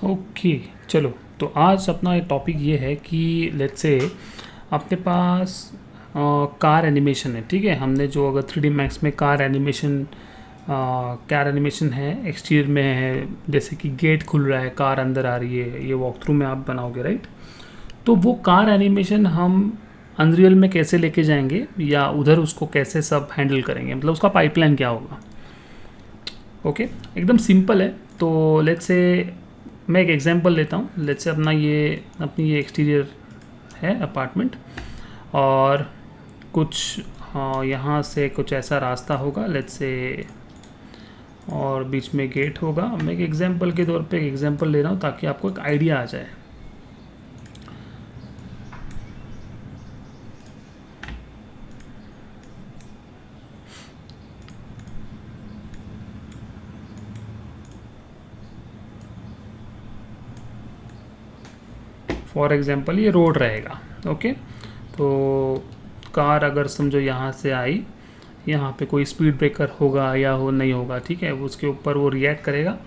Okay, चलो। तो आज अपना टॉपिक ये है कि लेट्स से अपने पास कार एनिमेशन है, ठीक है। हमने जो अगर 3D मैक्स में कार एनिमेशन है, एक्सटीरियर में है, जैसे कि गेट खुल रहा है, कार अंदर आ रही है, ये वॉक थ्रू में आप बनाओगे, राइट। तो वो कार एनिमेशन हम अनरियल में कैसे लेके जाएंगे या उधर उसको कैसे सब हैंडल करेंगे, मतलब उसका पाइपलाइन क्या होगा। ओके, एकदम सिंपल है। तो लेट्स से मैं एक एग्जांपल लेता हूँ। लेट्स से अपनी ये एक्सटीरियर है अपार्टमेंट, और कुछ यहाँ से कुछ ऐसा रास्ता होगा लेट्स से, और बीच में गेट होगा। मैं एक एग्जांपल के तौर पे एक एग्जांपल ले रहा हूँ ताकि आपको एक आइडिया आ जाए। फॉर एग्जांपल ये रोड रहेगा, ओके। तो कार अगर समझो यहाँ से आई, यहाँ पे कोई स्पीड ब्रेकर होगा या हो नहीं होगा, ठीक है, उसके ऊपर वो रिएक्ट करेगा,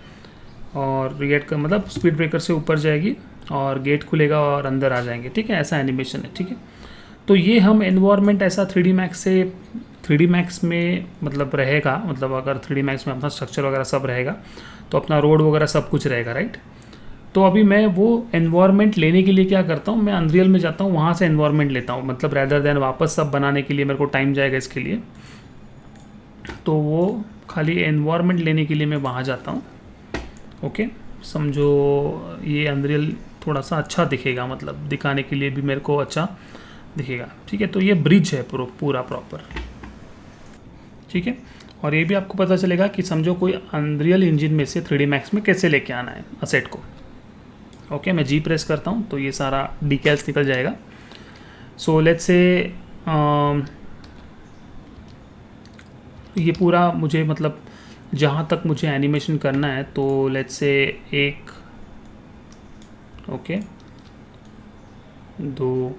और रिएक्ट कर मतलब स्पीड ब्रेकर से ऊपर जाएगी और गेट खुलेगा और अंदर आ जाएंगे, ठीक है। ऐसा एनिमेशन है, ठीक है। तो ये हम एनवायरनमेंट ऐसा 3D मैक्स में मतलब रहेगा, मतलब अगर 3D मैक्स में अपना स्ट्रक्चर वगैरह सब रहेगा तो अपना रोड वगैरह सब कुछ रहेगा, राइट। तो अभी मैं वो एनवायरनमेंट लेने के लिए क्या करता हूँ, मैं अनरियल में जाता हूँ, वहाँ से एनवायरनमेंट लेता हूँ, मतलब रैदर देन वापस सब बनाने के लिए मेरे को टाइम जाएगा इसके लिए। तो वो खाली एनवायरनमेंट लेने के लिए मैं वहाँ जाता हूँ, ओके। समझो ये अनरियल थोड़ा सा अच्छा दिखेगा, मतलब दिखाने के लिए भी मेरे को अच्छा दिखेगा, ठीक है। तो ये ब्रिज है पूरा प्रॉपर, ठीक है। और ये भी आपको पता चलेगा कि समझो कोई अनरियल इंजन में से 3D मैक्स में कैसे लेके आना है असेट को। ओके, मैं जी प्रेस करता हूँ तो ये सारा डिटेल्स निकल जाएगा। सो लेट्स से ये पूरा मुझे मतलब जहाँ तक मुझे एनिमेशन करना है, तो लेट्स से 1, ओके, 2,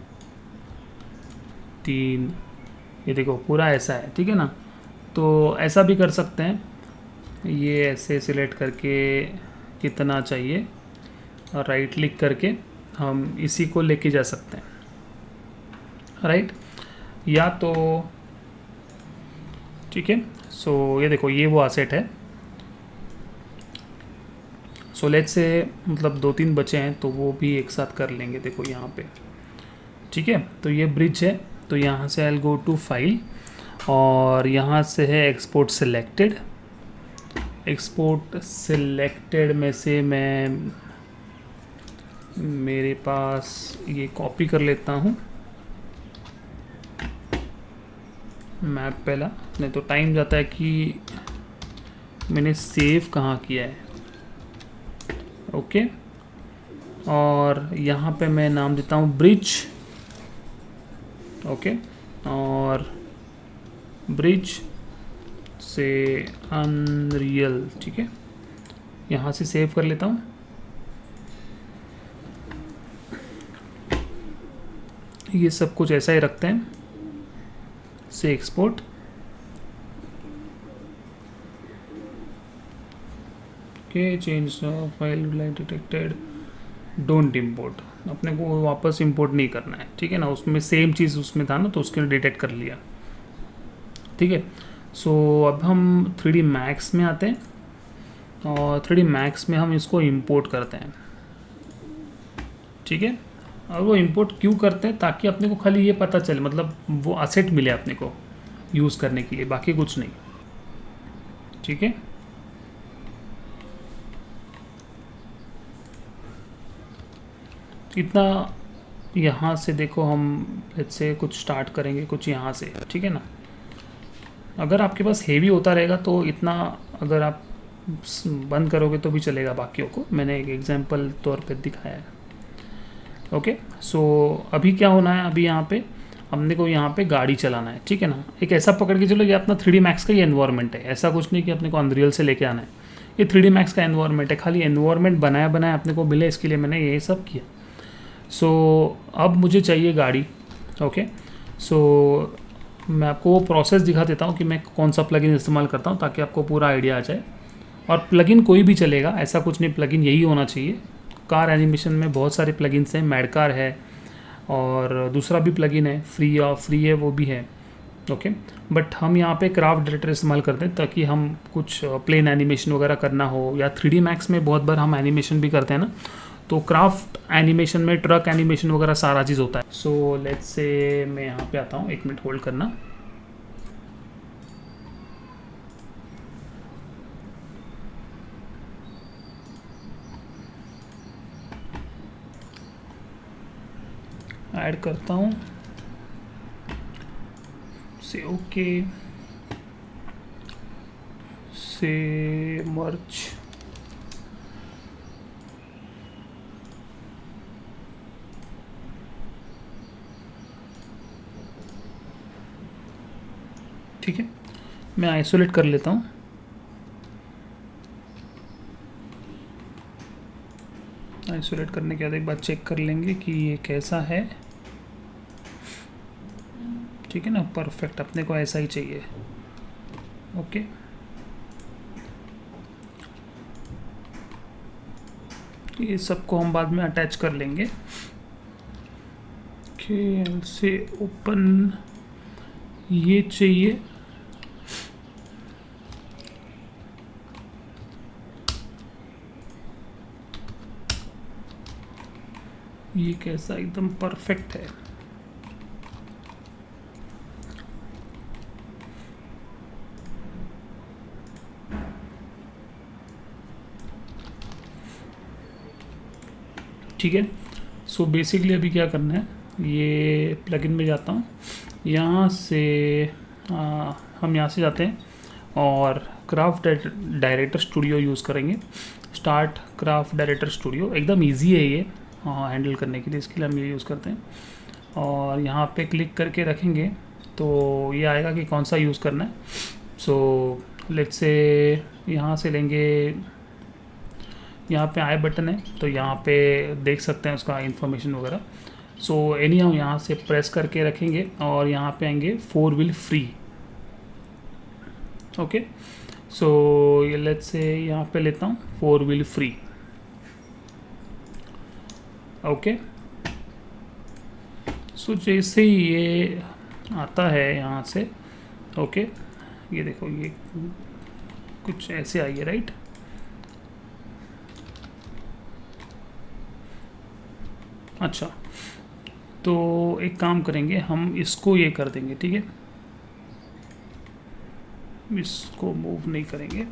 3, ये देखो पूरा ऐसा है, ठीक है ना। तो ऐसा भी कर सकते हैं, ये ऐसे सिलेक्ट करके कितना चाहिए और राइट क्लिक करके हम इसी को लेके जा सकते हैं, राइट। या तो ठीक है। सो ये देखो ये वो असेट है। सो लेट्स से मतलब 2-3 बचे हैं तो वो भी एक साथ कर लेंगे, देखो यहाँ पे, ठीक है। तो ये ब्रिज है, तो यहाँ से आई गो टू फाइल, और यहाँ से है एक्सपोर्ट सिलेक्टेड। एक्सपोर्ट सिलेक्टेड में से मैं मेरे पास ये कॉपी कर लेता हूँ मैप पहला, नहीं तो टाइम जाता है कि मैंने सेव कहाँ किया है, ओके। और यहाँ पे मैं नाम देता हूँ ब्रिज, ओके। और ब्रिज से अनरियल, ठीक है, यहाँ से सेव कर लेता हूँ। ये सब कुछ ऐसा ही रखते हैं, से export, okay. Change file detected, don't import, अपने को वापस इंपोर्ट नहीं करना है, ठीक है ना। उसमें सेम चीज़ उसमें था ना, तो उसके लिए डिटेक्ट कर लिया, ठीक है। सो अब हम 3D मैक्स में आते हैं, और 3D मैक्स में हम इसको इंपोर्ट करते हैं, ठीक है। और वो इंपोर्ट क्यों करते हैं, ताकि अपने को खाली ये पता चले, मतलब वो असेट मिले अपने को यूज़ करने के लिए, बाकी कुछ नहीं, ठीक है। इतना यहाँ से देखो, हम लेट्स से कुछ स्टार्ट करेंगे कुछ यहाँ से, ठीक है ना। अगर आपके पास हेवी होता रहेगा तो इतना अगर आप बंद करोगे तो भी चलेगा, बाकियों को मैंने एक एग्जांपल तौर पे दिखाया है, ओके। सो अभी क्या होना है, अभी यहाँ पे हमने को यहाँ पे गाड़ी चलाना है, ठीक है ना। एक ऐसा पकड़ के चलो, ये अपना 3D मैक्स का ही एनवायरनमेंट है, ऐसा कुछ नहीं कि अपने को अनरियल से लेके आना है। ये 3D मैक्स का एनवायरनमेंट है, खाली एनवायरनमेंट बनाया अपने को मिले, इसके लिए मैंने ये सब किया। सो अब मुझे चाहिए गाड़ी, ओके। सो मैं आपको वो प्रोसेस दिखा देता हूँ कि मैं कौन सा प्लगइन इस्तेमाल करता हूँ, ताकि आपको पूरा आइडिया आ जाए। और प्लगइन कोई भी चलेगा, ऐसा कुछ नहीं, प्लगइन यही होना चाहिए, कार एनिमेशन में बहुत सारे प्लगइन्स हैं, मैडकार है और दूसरा भी प्लगइन है, फ्री है वो भी है। ओके, बट हम यहाँ पे क्राफ्ट डायरेक्टर इस्तेमाल करते हैं ताकि हम कुछ प्लेन एनिमेशन वगैरह करना हो, या 3D मैक्स में बहुत बार हम एनिमेशन भी करते हैं ना, तो क्राफ्ट एनिमेशन में ट्रक एनिमेशन वगैरह सारा चीज़ होता है। सो लेट्स से मैं यहाँ पे आता हूँ, 1 मिनट होल्ड करना। ऐड करता हूँ से, ओके से मर्ज, ठीक है। मैं आइसोलेट कर लेता हूँ। आइसोलेट करने के बाद एक बार चेक कर लेंगे कि ये कैसा है, ठीक है ना, परफेक्ट, अपने को ऐसा ही चाहिए। ओके, ये सबको हम बाद में अटैच कर लेंगे। ओके, से ओपन, ये चाहिए, ये कैसा एकदम परफेक्ट है। ठीक है। सो बेसिकली अभी क्या करना है, ये प्लगइन में जाता हूँ, यहाँ से हम यहाँ से जाते हैं और क्राफ्ट डायरेक्टर स्टूडियो यूज़ करेंगे। स्टार्ट क्राफ्ट डायरेक्टर स्टूडियो, एकदम इजी है ये हैंडल करने के लिए, इसके लिए हम ये यूज़ करते हैं। और यहाँ पे क्लिक करके रखेंगे तो ये आएगा कि कौन सा यूज़ करना है। सो लेट्स से यहाँ से लेंगे, यहाँ पे आई बटन है तो यहाँ पे देख सकते हैं उसका इन्फॉर्मेशन वगैरह। सो एनी हम यहाँ से प्रेस करके रखेंगे और यहाँ पे आएंगे 4 व्हील फ्री। ओके, सो ये लेट्स से यहाँ पे लेता हूँ 4 व्हील फ्री। ओके, सो जैसे ही ये आता है यहाँ से, ओके, ये देखो ये कुछ ऐसे आई है, राइट। अच्छा, तो एक काम करेंगे, हम इसको ये कर देंगे, ठीक है, इसको मूव नहीं करेंगे।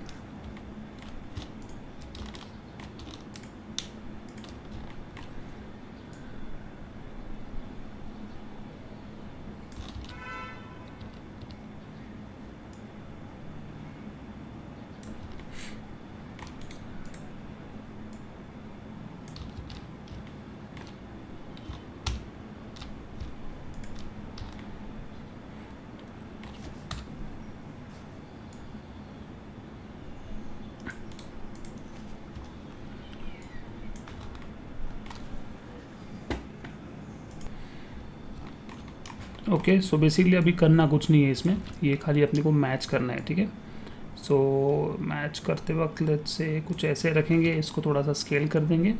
ओके, सो बेसिकली अभी करना कुछ नहीं है इसमें, ये खाली अपने को मैच करना है, ठीक है। सो मैच करते वक्त लेट्स से कुछ ऐसे रखेंगे, इसको थोड़ा सा स्केल कर देंगे,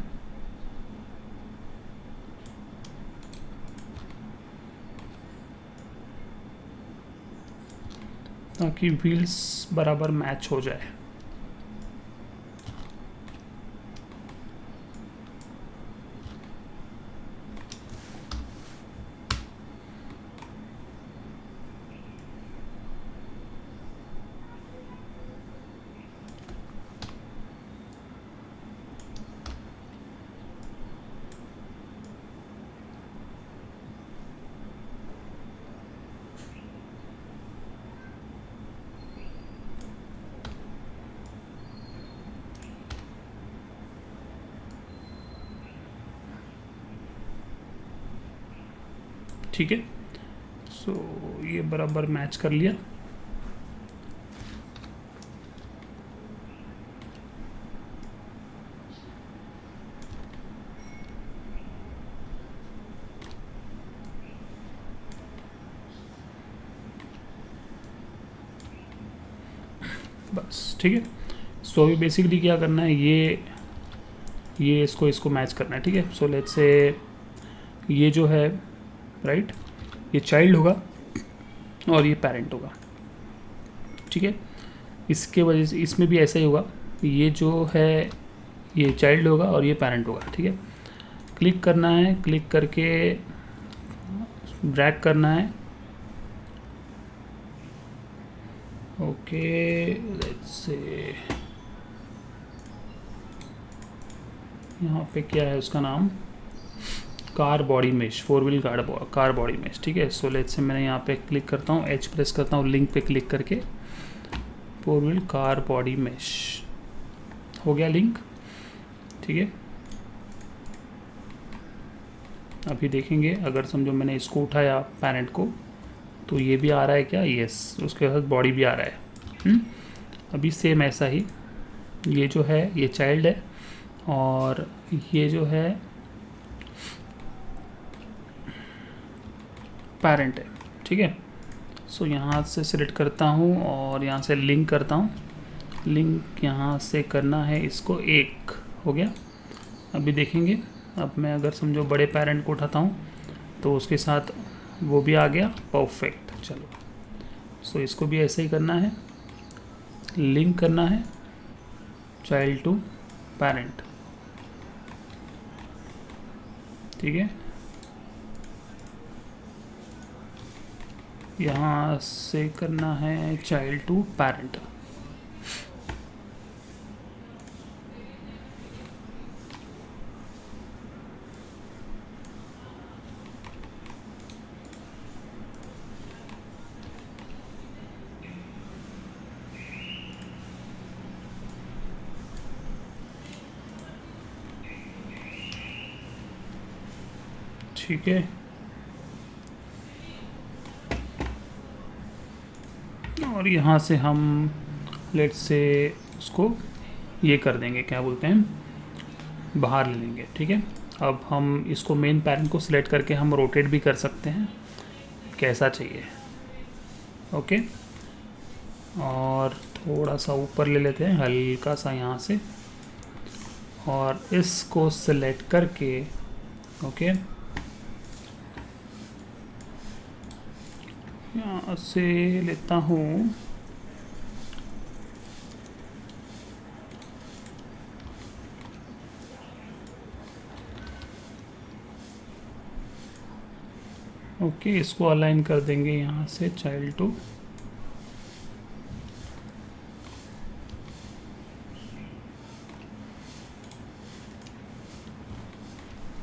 ताकि व्हील्स बराबर मैच हो जाए। ठीक है, सो ये बराबर मैच कर लिया। बस ठीक है। सो अभी बेसिकली क्या करना है, ये ये इसको मैच करना है, ठीक है। सो लेट्स से ये जो है राइट, ये चाइल्ड होगा और ये पेरेंट होगा, ठीक है। इसके वजह से इसमें भी ऐसा ही होगा, ये जो है ये चाइल्ड होगा और ये पेरेंट होगा, ठीक है। क्लिक करना है, क्लिक करके ड्रैग करना है, ओके। लेट्स से यहाँ पे क्या है उसका नाम, car body mesh, 4 wheel car body mesh, ठीक है। सो लेट्स से मैंने यहाँ पे क्लिक करता हूँ, एच प्रेस करता हूँ, लिंक पे क्लिक करके 4 व्हील कार बॉडी मेश हो गया लिंक, ठीक है। अभी देखेंगे अगर समझो मैंने इसको उठाया पेरेंट को, तो ये भी आ रहा है क्या, यस, उसके साथ बॉडी भी आ रहा है। अभी सेम ऐसा ही, ये जो है ये चाइल्ड है और ये जो है पेरेंट है, ठीक है। सो यहाँ से सिलेक्ट करता हूँ और यहाँ से लिंक करता हूँ, लिंक यहाँ से करना है इसको, एक हो गया। अभी देखेंगे, अब मैं अगर समझो बड़े पेरेंट को उठाता हूँ तो उसके साथ वो भी आ गया, परफेक्ट। चलो, सो इसको भी ऐसे ही करना है, लिंक करना है चाइल्ड टू पेरेंट, ठीक है। यहाँ से करना है चाइल्ड टू पेरेंट, ठीक है। और यहाँ से हम लेट्स से उसको ये कर देंगे, क्या बोलते हैं, बाहर ले लेंगे, ठीक है। अब हम इसको मेन पेरेंट को सिलेक्ट करके हम रोटेट भी कर सकते हैं, कैसा चाहिए, ओके। और थोड़ा सा ऊपर ले लेते हैं, हल्का सा यहाँ से, और इसको सिलेक्ट करके ओके यहाँ से लेता हूँ, ओके। इसको अलाइन कर देंगे यहाँ से चाइल्ड टू,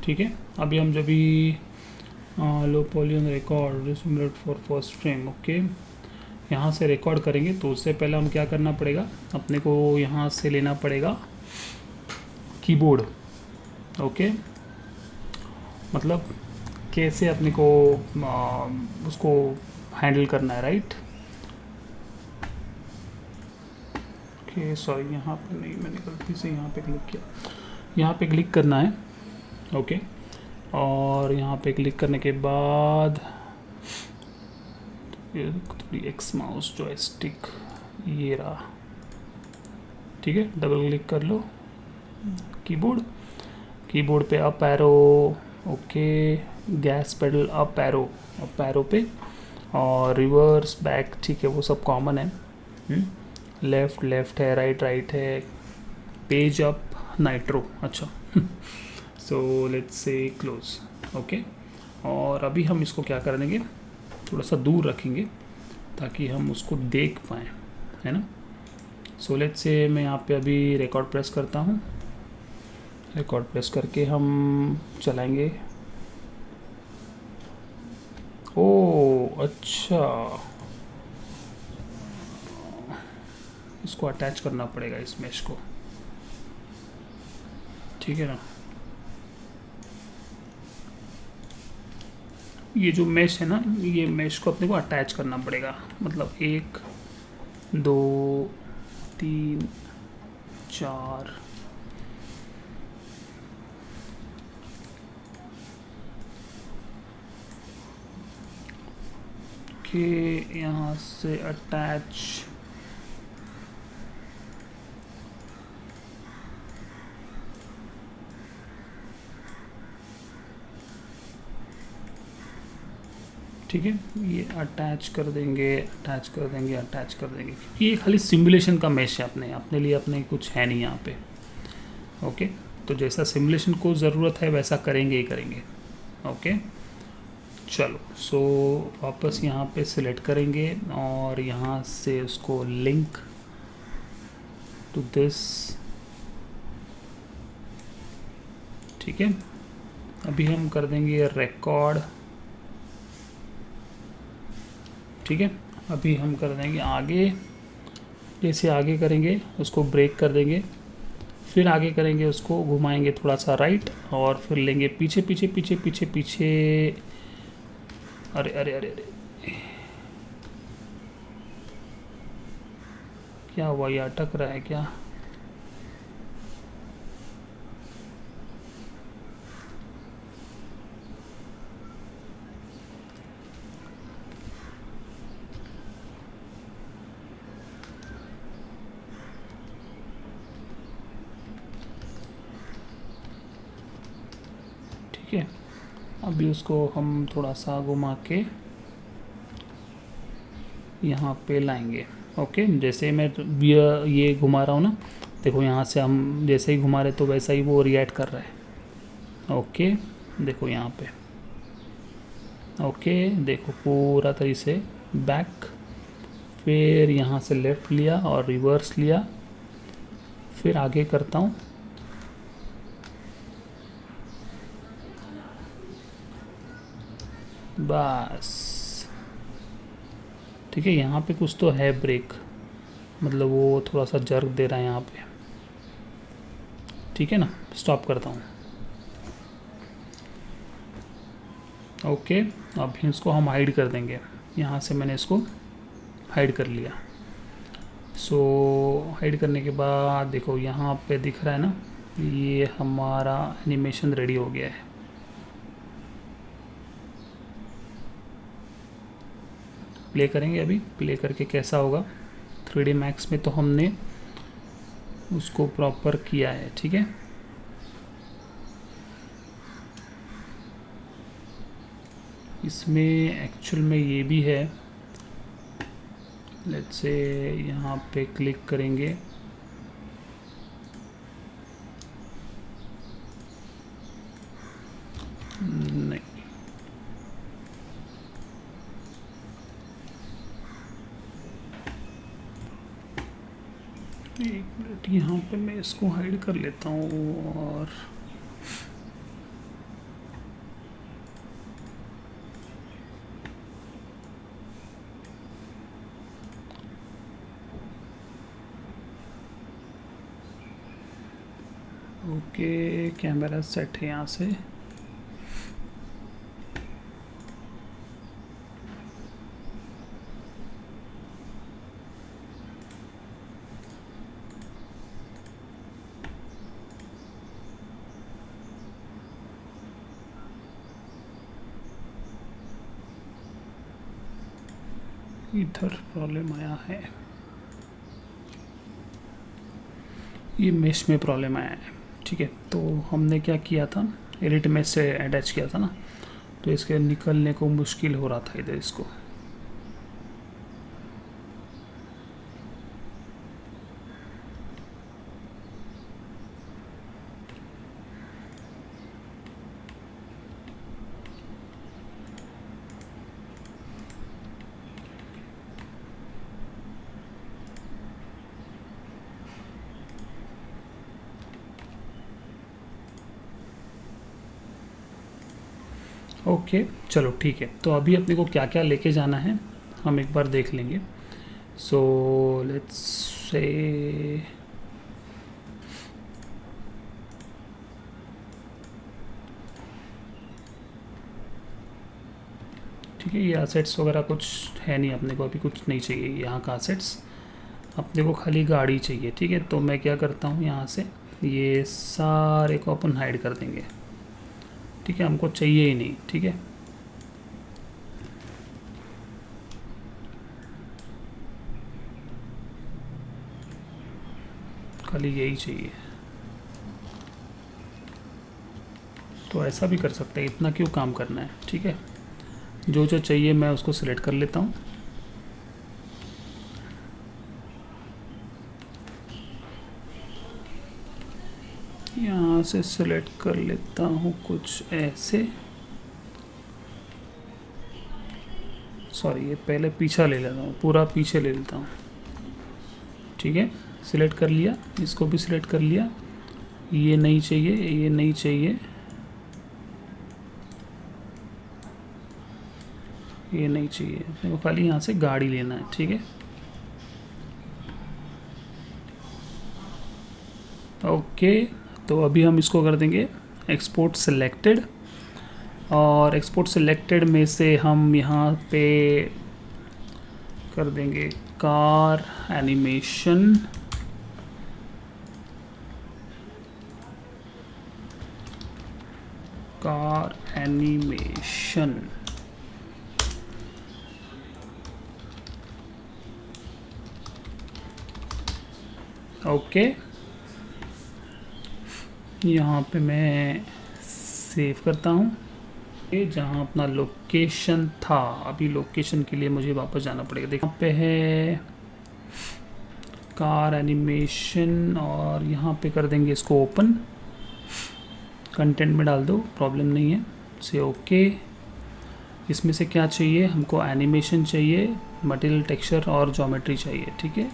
ठीक है। अभी हम जब भी low polygon record simulate for first frame, okay, यहाँ से रिकॉर्ड करेंगे तो उससे पहले हम क्या करना पड़ेगा, अपने को यहाँ से लेना पड़ेगा कीबोर्ड, ओके। मतलब कैसे अपने को उसको हैंडल करना है, राइट। ओके सॉरी, यहाँ पे नहीं, मैंने गलती से यहाँ पे क्लिक किया, यहाँ पे क्लिक करना है, ओके। और यहाँ पे क्लिक करने के बाद थोड़ी एक्स माउस जॉयस्टिक ये रहा, ठीक है। डबल क्लिक कर लो कीबोर्ड पे up arrow, okay. Gas pedal up arrow पे, और रिवर्स बैक, ठीक है, वो सब कॉमन है। लेफ्ट है, राइट है, पेज अप नाइट्रो, अच्छा। So let's say close, okay. और अभी हम इसको क्या कर देंगे, थोड़ा सा दूर रखेंगे ताकि हम उसको देख पाएँ, है ना। सो लेट्स से मैं यहाँ पे अभी रिकॉर्ड प्रेस करता हूँ, रिकॉर्ड प्रेस करके हम चलाएंगे। ओ अच्छा, इसको अटैच करना पड़ेगा इस मैश को, ठीक है ना। ये जो मैश है ना, ये मैश को अपने को अटैच करना पड़ेगा, मतलब 1 2 3 4, के यहाँ से अटैच, ठीक है, ये अटैच कर देंगे, अटैच कर देंगे, अटैच कर देंगे, क्योंकि ये खाली सिमुलेशन का मैश है, अपने लिए अपने कुछ है नहीं यहाँ पे। ओके, तो जैसा सिमुलेशन को ज़रूरत है वैसा करेंगे ही करेंगे। ओके, चलो, सो वापस यहाँ पे सिलेक्ट करेंगे और यहाँ से उसको लिंक टू दिस। ठीक है, अभी हम कर देंगे रिकॉर्ड। ठीक है, अभी हम कर देंगे आगे, जैसे आगे करेंगे उसको ब्रेक कर देंगे, फिर आगे करेंगे उसको घुमाएंगे थोड़ा सा राइट, और फिर लेंगे पीछे पीछे पीछे पीछे पीछे। अरे अरे अरे अरे, क्या हुआ, ये अटक रहा है क्या? ठीक है, अभी उसको हम थोड़ा सा घुमा के यहाँ पे लाएंगे। ओके, जैसे मैं ये घुमा रहा हूँ ना, देखो यहाँ से हम जैसे ही घुमा रहे तो वैसा ही वो रिएक्ट कर रहा है। ओके, देखो यहाँ पे। ओके, देखो पूरा तरीके से बैक, फिर यहाँ से लेफ़्ट लिया और रिवर्स लिया, फिर आगे करता हूँ। बस ठीक है, यहाँ पे कुछ तो है ब्रेक, मतलब वो थोड़ा सा जर्क दे रहा है यहाँ पे। ठीक है ना, स्टॉप करता हूँ। ओके, अब इसको हम हाइड कर देंगे, यहाँ से मैंने इसको हाइड कर लिया। सो हाइड करने के बाद देखो यहाँ पे दिख रहा है ना, ये हमारा एनिमेशन रेडी हो गया है। प्ले करेंगे, अभी प्ले करके कैसा होगा। 3D Max में तो हमने उसको प्रॉपर किया है। ठीक है, इसमें एक्चुअल में ये भी है। लेट्स से यहाँ पे क्लिक करेंगे, नहीं, एक मिनट, यहाँ पे मैं इसको हाइड कर लेता हूँ और ओके, कैमरा सेट है यहाँ से। इधर प्रॉब्लम आया है, ये मेश में प्रॉब्लम आया है। ठीक है, तो हमने क्या किया था, एडिट मेश से अटैच किया था ना, तो इसके निकलने को मुश्किल हो रहा था इधर इसको। ओके, चलो ठीक है, तो अभी अपने को क्या क्या लेके जाना है हम एक बार देख लेंगे। सो लेट्स से ठीक है, ये असेट्स वगैरह कुछ है नहीं, अपने को अभी कुछ नहीं चाहिए यहाँ का असेट्स, अपने को खाली गाड़ी चाहिए। ठीक है, तो मैं क्या करता हूँ, यहाँ से ये सारे को अपन हाइड कर देंगे। ठीक है, हमको चाहिए ही नहीं। ठीक है, खाली यही चाहिए। तो ऐसा भी कर सकते हैं, इतना क्यों काम करना है। ठीक है, जो जो चाहिए मैं उसको सिलेक्ट कर लेता हूँ। यहाँ से सिलेक्ट कर लेता हूँ कुछ ऐसे, सॉरी ये पहले पीछा ले लेता हूँ, पूरा पीछे ले लेता हूँ। ठीक है, सिलेक्ट कर लिया, इसको भी सिलेक्ट कर लिया। ये नहीं चाहिए, ये नहीं चाहिए, ये नहीं चाहिए, अपने को खाली यहाँ से गाड़ी लेना है। ठीक है, ओके। तो अभी हम इसको कर देंगे एक्सपोर्ट सिलेक्टेड, और एक्सपोर्ट सिलेक्टेड में से हम यहाँ पे कर देंगे car animation, car animation. Okay, यहाँ पे मैं सेव करता हूँ। ये जहाँ अपना लोकेशन था, अभी लोकेशन के लिए मुझे वापस जाना पड़ेगा। देखो यहाँ पे है कार एनिमेशन, और यहाँ पे कर देंगे इसको ओपन, कंटेंट में डाल दो, प्रॉब्लम नहीं है से। ओके, इसमें से क्या चाहिए हमको? एनिमेशन चाहिए, मटेरियल, टेक्सचर और ज्योमेट्री चाहिए। ठीक है,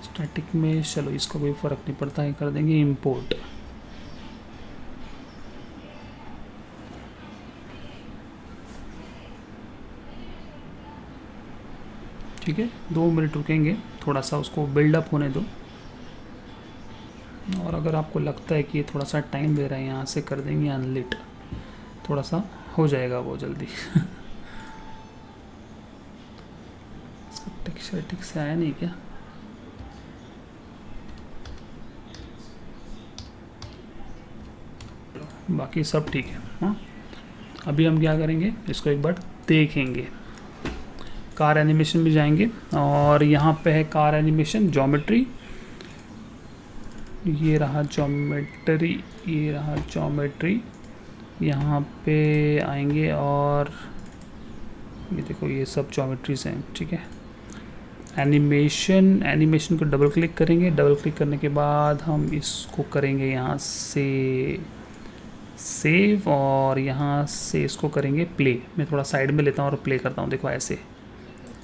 स्टैटिक में चलो इसका कोई फ़र्क नहीं पड़ता है, कर देंगे इंपोर्ट। ठीक है, 2 मिनट रुकेंगे, थोड़ा सा उसको बिल्डअप होने दो। और अगर आपको लगता है कि ये थोड़ा सा टाइम ले रहा है, यहाँ से कर देंगे अनलिट, थोड़ा सा हो जाएगा वो जल्दी। इसका टेक्सचर ठीक से आया नहीं क्या? बाकी सब ठीक है। हाँ, अभी हम क्या करेंगे, इसको एक बार देखेंगे। कार एनिमेशन में जाएंगे, और यहाँ पे है कार एनिमेशन ज्योमेट्री, ये रहा ज्योमेट्री, ये रहा ज्योमेट्री। यहाँ पे आएंगे और ये देखो ये सब ज्योमेट्रीज हैं। ठीक है, एनिमेशन, एनिमेशन को डबल क्लिक करेंगे, डबल क्लिक करने के बाद हम इसको करेंगे यहाँ से सेव, और यहाँ से इसको करेंगे प्ले। मैं थोड़ा साइड में लेता हूँ और प्ले करता हूँ, देखो ऐसे।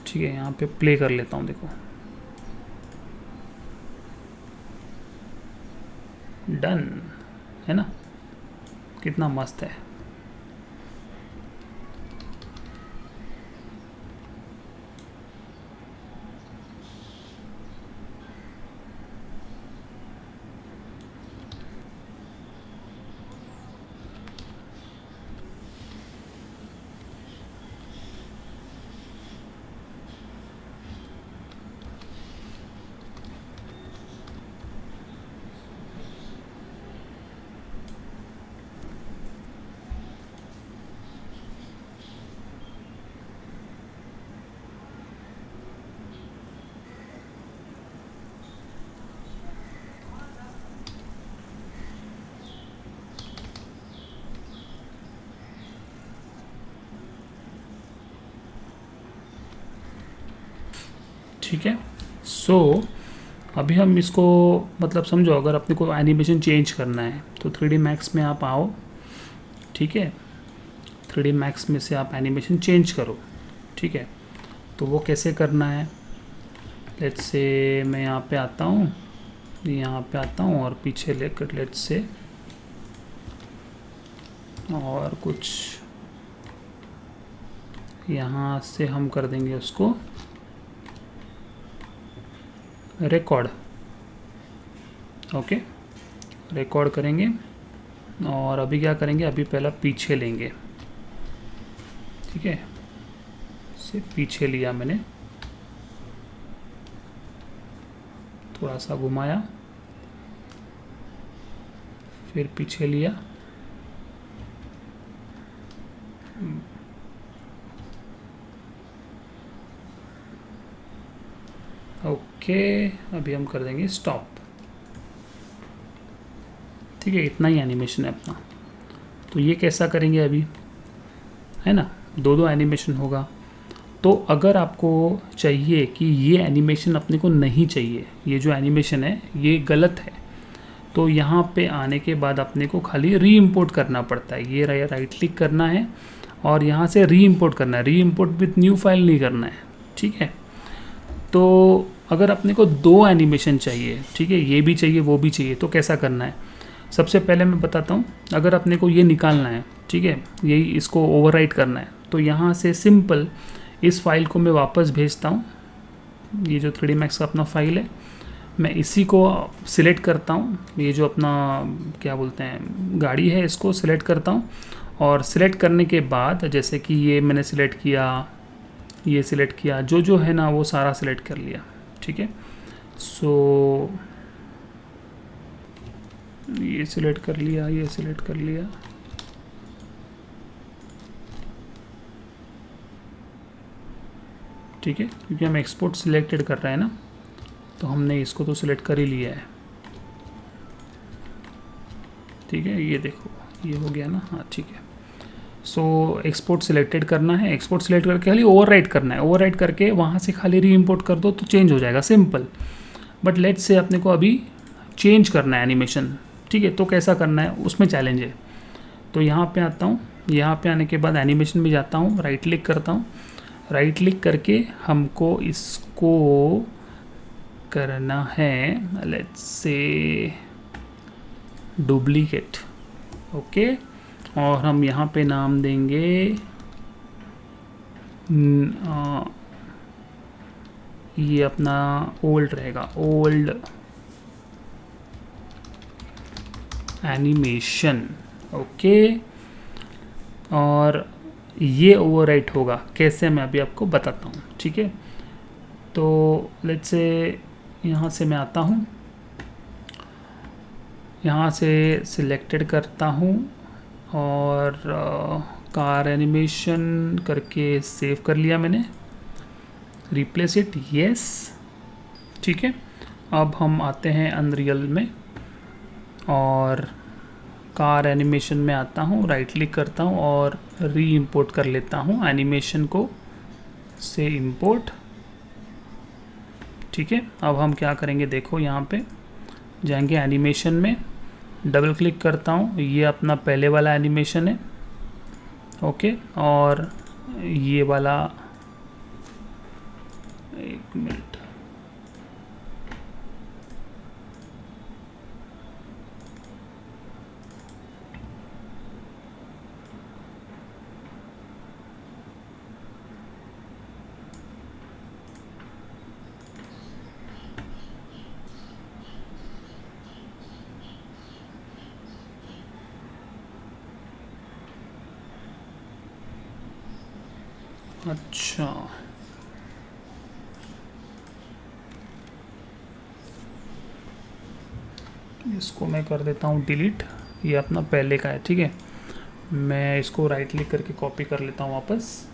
ठीक है, यहाँ पे प्ले कर लेता हूँ, देखो डन है ना, कितना मस्त है। ठीक है, सो अभी हम इसको मतलब समझो, अगर अपने को एनिमेशन चेंज करना है तो 3D Max में आप आओ। ठीक है, 3D Max में से आप एनिमेशन चेंज करो। ठीक है, तो वो कैसे करना है? लेट्स से मैं यहाँ पे आता हूँ, यहाँ पे आता हूँ और पीछे लेकर लेट्स से और कुछ यहाँ से हम कर देंगे उसको रिकॉर्ड। ओके, रिकॉर्ड करेंगे, और अभी क्या करेंगे, अभी पहला पीछे लेंगे। ठीक है, से पीछे लिया मैंने, थोड़ा सा घुमाया, फिर पीछे लिया, ओके। अभी हम कर देंगे स्टॉप। ठीक है, इतना ही एनिमेशन है अपना। तो ये कैसा करेंगे अभी, है ना, दो दो एनिमेशन होगा। तो अगर आपको चाहिए कि ये एनिमेशन अपने को नहीं चाहिए, ये जो एनिमेशन है ये गलत है, तो यहाँ पे आने के बाद अपने को खाली री इम्पोर्ट करना पड़ता है। ये राइट क्लिक करना है और यहाँ से री इम्पोर्ट करना है, re import with new file नहीं करना है, ठीक है। तो अगर अपने को दो एनिमेशन चाहिए, ठीक है, ये भी चाहिए वो भी चाहिए, तो कैसा करना है? सबसे पहले मैं बताता हूँ। अगर अपने को ये निकालना है, ठीक है, यही इसको ओवरराइट करना है, तो यहाँ से सिंपल इस फाइल को मैं वापस भेजता हूँ। ये जो 3D Max का अपना फाइल है, मैं इसी को सिलेक्ट करता हूँ। ये जो अपना क्या बोलते हैं गाड़ी है, इसको सिलेक्ट करता हूँ। और सिलेक्ट करने के बाद जैसे कि ये मैंने सिलेक्ट किया, ये सिलेक्ट किया, जो जो है ना वो सारा सिलेक्ट कर लिया, ठीक है। सो ये सिलेक्ट कर लिया, ये सिलेक्ट कर लिया, ठीक है, क्योंकि हम एक्सपोर्ट सिलेक्टेड कर रहे हैं ना, तो हमने इसको तो सिलेक्ट कर ही लिया है, ठीक है। ये देखो ये हो गया ना, हाँ ठीक है। सो एक्सपोर्ट सिलेक्टेड करना है, एक्सपोर्ट सिलेक्ट करके खाली ओवरराइट करना है, ओवरराइट करके वहाँ से खाली री इम्पोर्ट कर दो तो चेंज हो जाएगा, सिंपल। बट लेट्स से अपने को अभी चेंज करना है एनिमेशन, ठीक है, तो कैसा करना है उसमें चैलेंज है। तो यहाँ पे आता हूँ, यहाँ पे आने के बाद एनिमेशन में जाता हूँ, राइट क्लिक करता हूँ, राइट क्लिक करके हमको इसको करना है, लेट्स से डुप्लीकेट, ओके। और हम यहाँ पे नाम देंगे ये अपना ओल्ड रहेगा, ओल्ड एनिमेशन, ओके। और ये ओवरराइट होगा कैसे, मैं अभी आपको बताता हूँ, ठीक है। तो लेट्स से यहाँ से मैं आता हूँ, यहाँ से सिलेक्टेड करता हूँ और कार एनिमेशन करके सेव कर लिया मैंने, रिप्लेस इट, यस, ठीक है। अब हम आते हैं अनरियल में और कार एनिमेशन में आता हूँ, राइट क्लिक करता हूँ और री इम्पोर्ट कर लेता हूँ एनिमेशन को, से इम्पोर्ट, ठीक है। अब हम क्या करेंगे, देखो यहाँ पे जाएंगे एनिमेशन में, डबल क्लिक करता हूँ, ये अपना पहले वाला एनिमेशन है, ओके। और ये वाला, एक मिनट, अच्छा इसको मैं कर देता हूँ डिलीट, ये अपना पहले का है, ठीक है। मैं इसको राइट क्लिक करके कॉपी कर लेता हूँ वापस,